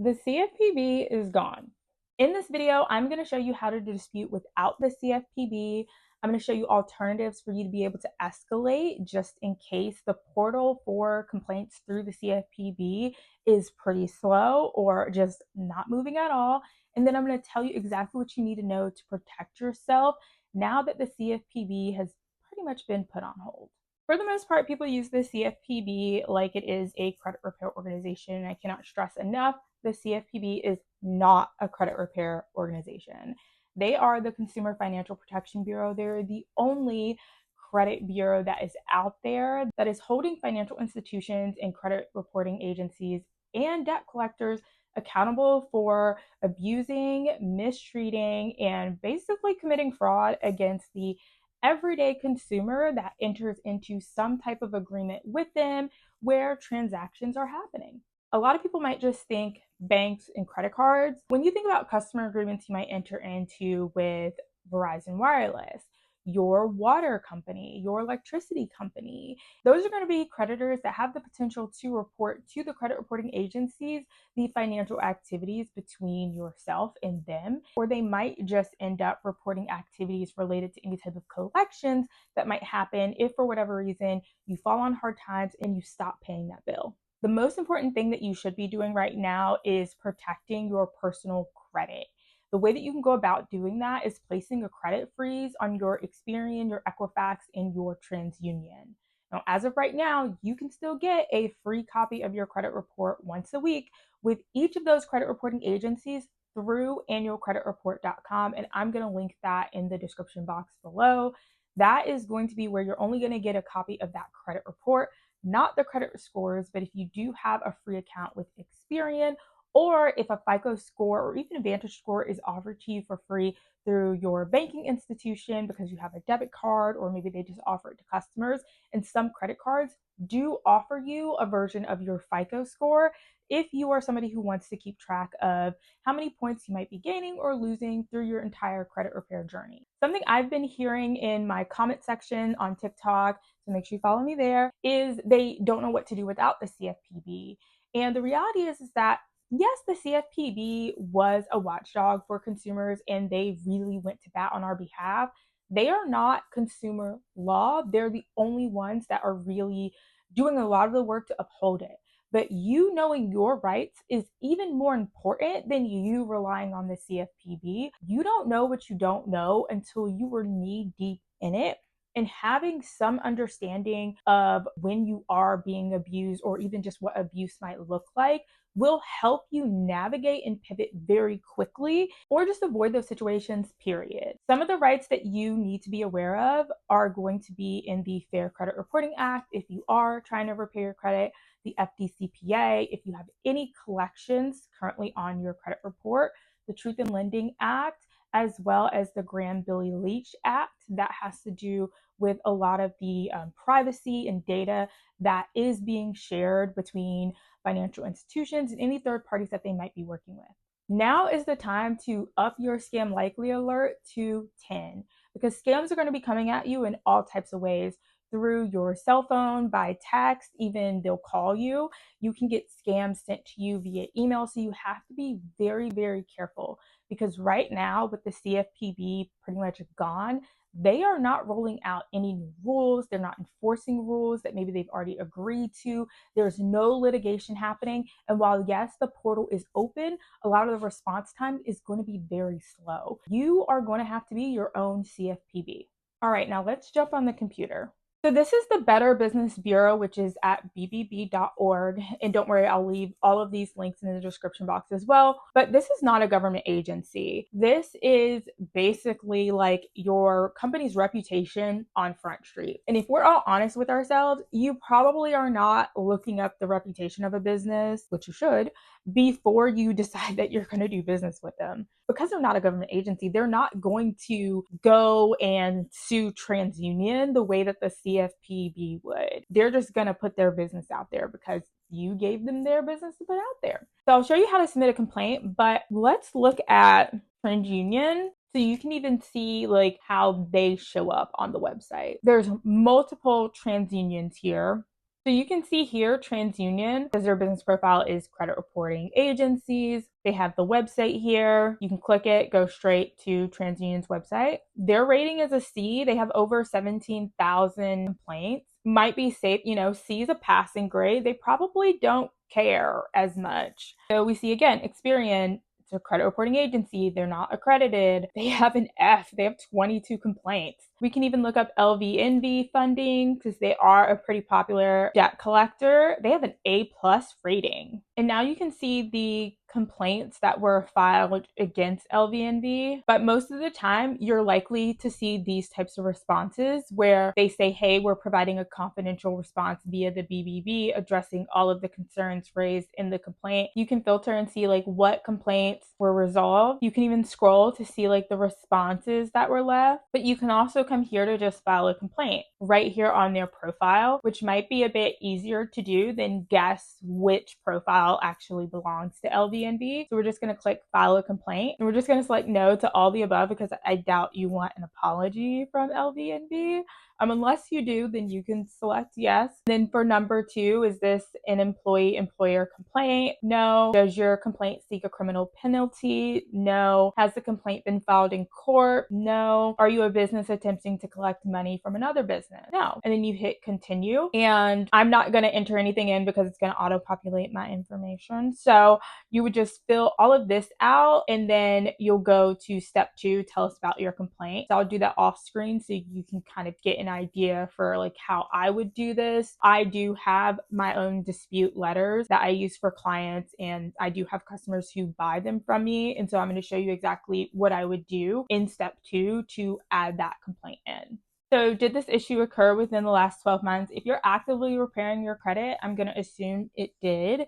The CFPB is gone. In this video, I'm going to show you how to dispute without the CFPB. I'm going to show you alternatives for you to be able to escalate just in case the portal for complaints through the CFPB is pretty slow or just not moving at all. And then I'm going to tell you exactly what you need to know to protect yourself now that the CFPB has pretty much been put on hold. For the most part, people use the CFPB like it is a credit repair organization. I cannot stress enough, the CFPB is not a credit repair organization. They are the Consumer Financial Protection Bureau. They're the only credit bureau that is out there that is holding financial institutions and credit reporting agencies and debt collectors accountable for abusing, mistreating, and basically committing fraud against the everyday consumer that enters into some type of agreement with them where transactions are happening. A lot of people might just think banks and credit cards. When you think about customer agreements you might enter into with Verizon Wireless, your water company, your electricity company, those are going to be creditors that have the potential to report to the credit reporting agencies the financial activities between yourself and them, or they might just end up reporting activities related to any type of collections that might happen if for whatever reason you fall on hard times and you stop paying that bill. The most important thing that you should be doing right now is protecting your personal credit. The way that you can go about doing that is placing a credit freeze on your Experian, your Equifax, and your TransUnion. Now, as of right now, you can still get a free copy of your credit report once a week with each of those credit reporting agencies through annualcreditreport.com, and I'm going to link that in the description box below. That is going to be where you're only going to get a copy of that credit report, not the credit scores. But if you do have a free account with Experian, or if a FICO score or even a Vantage score is offered to you for free through your banking institution because you have a debit card, or maybe they just offer it to customers, and some credit cards do offer you a version of your FICO score if you are somebody who wants to keep track of how many points you might be gaining or losing through your entire credit repair journey. Something I've been hearing in my comment section on TikTok, so make sure you follow me there, is they don't know what to do without the CFPB. And the reality is that yes, the CFPB was a watchdog for consumers and they really went to bat on our behalf. They are not consumer law. They're the only ones that are really doing a lot of the work to uphold it. But you knowing your rights is even more important than you relying on the CFPB. You don't know what you don't know until you were knee deep in it. And having some understanding of when you are being abused or even just what abuse might look like will help you navigate and pivot very quickly or just avoid those situations, period. Some of the rights that you need to be aware of are going to be in the Fair Credit Reporting Act if you are trying to repair your credit, the FDCPA if you have any collections currently on your credit report, the Truth in Lending Act, as well as the Graham-Billy Leach Act that has to do with a lot of the privacy and data that is being shared between financial institutions and any third parties that they might be working with. Now is the time to up your scam likely alert to 10 because scams are going to be coming at you in all types of ways through your cell phone, by text, even they'll call you. You can get scams sent to you via email. So you have to be very, very careful because right now with the CFPB pretty much gone, they are not rolling out any new rules. They're not enforcing rules that maybe they've already agreed to. There's no litigation happening. And while, yes, the portal is open, a lot of the response time is going to be very slow. You are going to have to be your own CFPB. All right, now let's jump on the computer. So this is the Better Business Bureau, which is at bbb.org. And don't worry, I'll leave all of these links in the description box as well. But this is not a government agency. This is basically like your company's reputation on Front Street. And if we're all honest with ourselves, you probably are not looking up the reputation of a business, which you should, before you decide that you're going to do business with them. Because they're not a government agency, they're not going to go and sue TransUnion the way that the CFPB would. They're just going to put their business out there because you gave them their business to put out there. So I'll show you how to submit a complaint, but let's look at TransUnion so you can even see like how they show up on the website. There's multiple TransUnions here. So you can see here TransUnion, because their business profile is credit reporting agencies. They have the website here. You can click it, go straight to TransUnion's website. Their rating is a C. They have over 17,000 complaints. Might be safe, C is a passing grade. They probably don't care as much. So we see again, Experian, it's a credit reporting agency. They're not accredited. They have an F. They have 22 complaints. We can even look up LVNV funding because they are a pretty popular debt collector. They have an A+ rating. And now you can see the complaints that were filed against LVNV. But most of the time, you're likely to see these types of responses where they say, hey, we're providing a confidential response via the BBB addressing all of the concerns raised in the complaint. You can filter and see like what complaints were resolved. You can even scroll to see like the responses that were left. But you can also come here to just file a complaint right here on their profile, which might be a bit easier to do than guess which profile actually belongs to LVNV. So we're just going to click file a complaint, and we're just going to select no to all the above because I doubt you want an apology from LVNV. Unless you do, then you can select yes. Then for number 2, is this an employee-employer complaint? No. Does your complaint seek a criminal penalty? No. Has the complaint been filed in court? No. Are you a business attempting to collect money from another business? No. And then you hit continue. And I'm not going to enter anything in because it's going to auto-populate my information. So you would just fill all of this out, and then you'll go to step 2, tell us about your complaint. So I'll do that off screen so you can kind of get an idea for like how I would do this. I do have my own dispute letters that I use for clients, and I do have customers who buy them from me. And so I'm going to show you exactly what I would do in step 2 to add that complaint in. So did this issue occur within the last 12 months? If you're actively repairing your credit, I'm going to assume it did.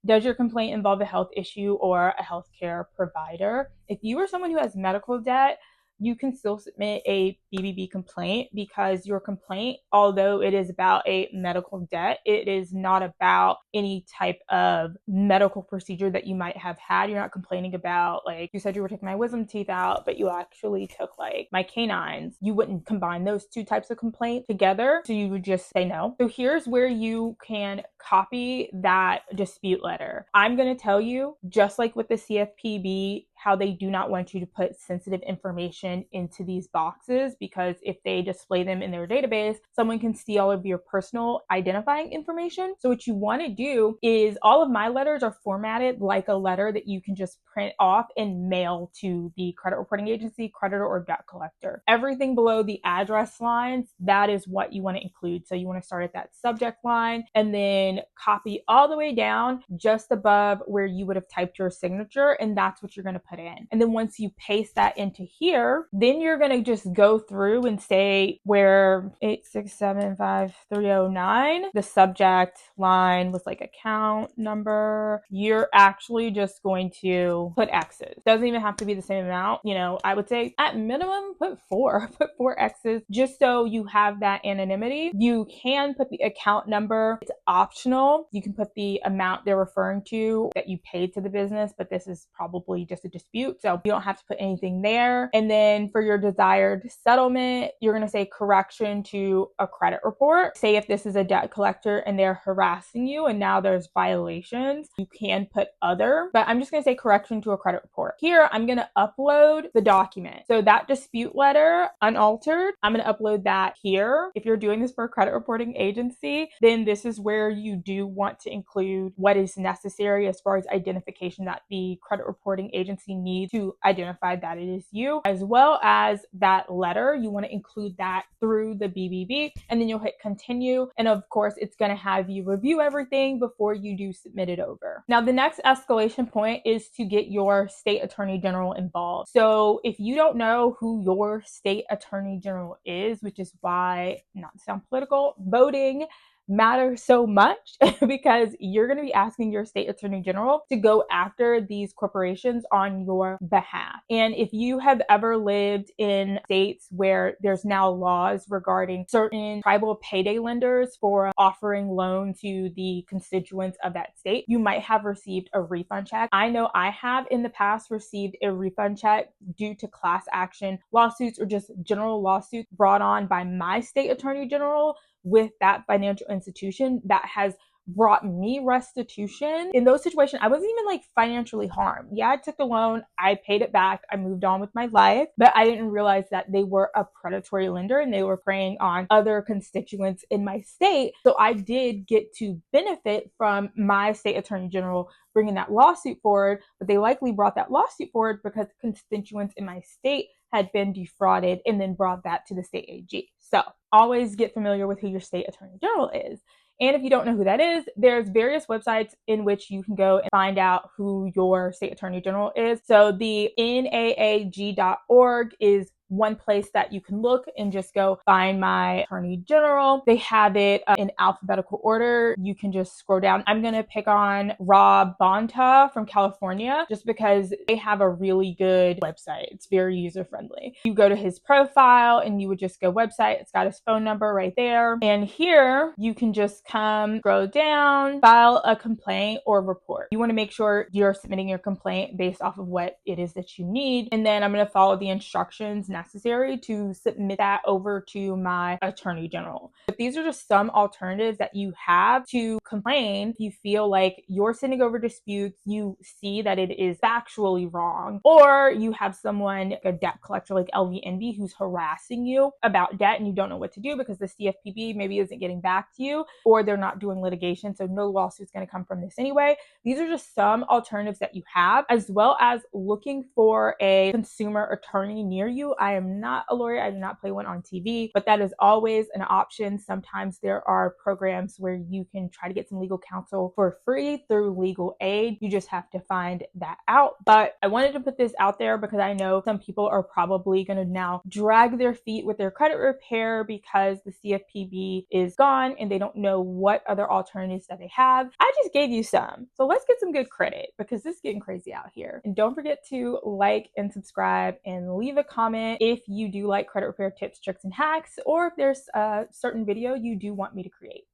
Does your complaint involve a health issue or a healthcare provider? If you are someone who has medical debt, you can still submit a BBB complaint because your complaint, although it is about a medical debt, it is not about any type of medical procedure that you might have had. You're not complaining about, like, you said you were taking my wisdom teeth out, but you actually took like my canines. You wouldn't combine those two types of complaint together. So you would just say no. So here's where you can copy that dispute letter. I'm going to tell you, just like with the CFPB, how they do not want you to put sensitive information into these boxes, because if they display them in their database, someone can see all of your personal identifying information. So what you want to do is, all of my letters are formatted like a letter that you can just print off and mail to the credit reporting agency, creditor, or debt collector. Everything below the address lines, that is what you want to include. So you want to start at that subject line and then copy all the way down just above where you would have typed your signature, and that's what you're going to put in. And then once you paste that into here, then you're going to just go through and say where 8675309, the subject line was like account number, you're actually just going to put X's. Doesn't even have to be the same amount. I would say at minimum put 4 X's, just so you have that anonymity. You can put the account number. It's optional. You can put the amount they're referring to that you paid to the business, but this is probably just a dispute, so you don't have to put anything there. And then for your desired settlement, you're going to say correction to a credit report. Say if this is a debt collector and they're harassing you and now there's violations, you can put other, but I'm just going to say correction to a credit report. Here, I'm going to upload the document. So that dispute letter, unaltered, I'm going to upload that here. If you're doing this for a credit reporting agency, then this is where you do want to include what is necessary as far as identification that the credit reporting agency needs to identify that it is you, as well as that letter. You want to include that through the BBB, and then you'll hit continue. And of course, it's going to have you review everything before you do submit it over. Now, the next escalation point is to get your state attorney general involved. So if you don't know who your state attorney general is, which is why, not to sound political, voting matter so much, because you're going to be asking your state attorney general to go after these corporations on your behalf. And if you have ever lived in states where there's now laws regarding certain tribal payday lenders for offering loan to the constituents of that state, you might have received a refund check. I know I have in the past received a refund check due to class action lawsuits or just general lawsuits brought on by my state attorney general with that financial institution that has brought me restitution. In those situations, I wasn't even like financially harmed. Yeah, I took the loan, I paid it back, I moved on with my life, but I didn't realize that they were a predatory lender and they were preying on other constituents in my state. So I did get to benefit from my state attorney general bringing that lawsuit forward, but they likely brought that lawsuit forward because constituents in my state had been defrauded and then brought that to the state AG. So always get familiar with who your state attorney general is. And if you don't know who that is, there's various websites in which you can go and find out who your state attorney general is. So the naag.org is one place that you can look and just go find my attorney general. They have it in alphabetical order. You can just scroll down. I'm going to pick on Rob Bonta from California just because they have a really good website. It's very user friendly. You go to his profile and you would just go website. It's got his phone number right there. And here you can just come scroll down, file a complaint or report. You want to make sure you're submitting your complaint based off of what it is that you need. And then I'm going to follow the instructions necessary to submit that over to my attorney general. But these are just some alternatives that you have to complain if you feel like you're sending over disputes, you see that it is factually wrong, or you have someone, a debt collector like LVNV, who's harassing you about debt and you don't know what to do because the CFPB maybe isn't getting back to you or they're not doing litigation, so no lawsuit's going to come from this anyway. These are just some alternatives that you have, as well as looking for a consumer attorney near you. I am not a lawyer. I do not play one on TV, but that is always an option. Sometimes there are programs where you can try to get some legal counsel for free through legal aid. You just have to find that out. But I wanted to put this out there because I know some people are probably going to now drag their feet with their credit repair because the CFPB is gone and they don't know what other alternatives that they have. I just gave you some. So let's get some good credit because this is getting crazy out here. And don't forget to like and subscribe and leave a comment if you do like credit repair tips, tricks, and hacks, or if there's a certain video you do want me to create.